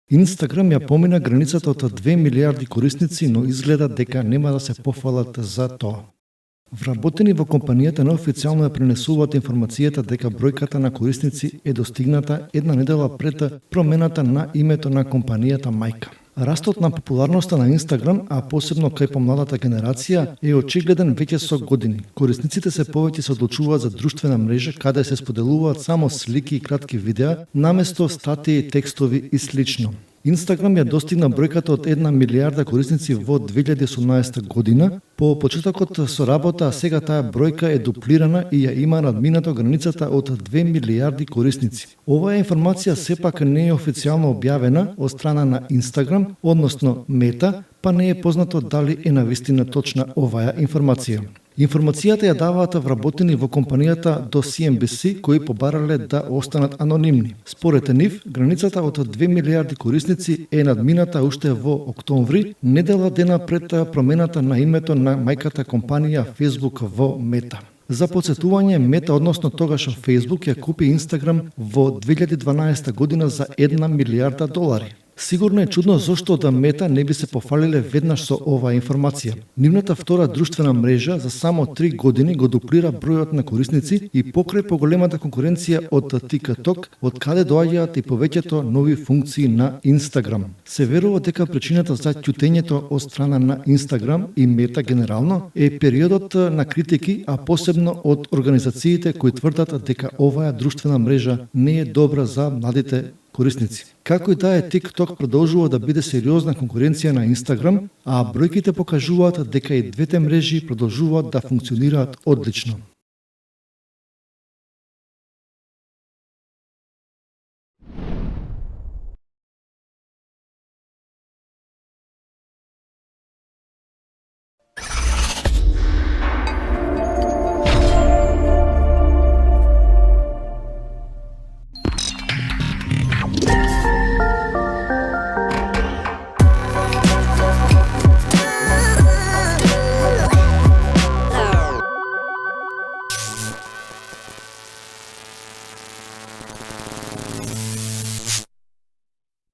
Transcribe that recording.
Инстаграм ја помина границата од 2 милиарди корисници, но изгледа дека нема да се пофалат за тоа. Вработени во компанијата неофицијално ја пренесуваат информацијата дека бројката на корисници е достигната една недела пред промената на името на компанијата мајка. Растот на популарноста на Инстаграм, а посебно кај помладата генерација, е очигледен веќе со години. Корисниците се повеќе се одлучуваат за друштвена мрежа каде се споделуваат само слики и кратки видеа, наместо статии, текстови и слично. Инстаграм ја достигна бројката од 1 милиарда корисници во 2018 година. По почетокот со работа, а сега таа бројка е дуплирана и ја има надминато границата од 2 милиарди корисници. Оваа информација сепак не е официјално објавена од страна на Инстаграм, односно Мета, па не е познато дали е навистина точна оваа информација. Информацијата ја даваат вработени во компанијата до CNBC, кои побарале да останат анонимни. Според нив, границата од 2 милиарди корисници е надмината уште во октомври, недела дена пред промената на името на мајката компанија Facebook во Мета. За подсетување, Мета, односно тогаш Facebook, ја купи Инстаграм во 2012 година за 1 милиарда долари. Сигурно е чудно зошто да Мета не би се пофалиле веднаш со оваа информација. Нивната втора друштвена мрежа за само 3 години го дуплира бројот на корисници и покрај поголемата конкуренција од TikTok, од каде доаѓаат и повеќето нови функции на Инстаграм. Се верува дека причината за ќутењето од страна на Инстаграм и Мета генерално е периодот на критики, а посебно од организациите кои тврдат дека оваа друштвена мрежа не е добра за младите корисници. Како и да е, TikTok продолжува да биде сериозна конкуренција на Инстаграм, а бројките покажуваат дека и двете мрежи продолжуваат да функционираат одлично.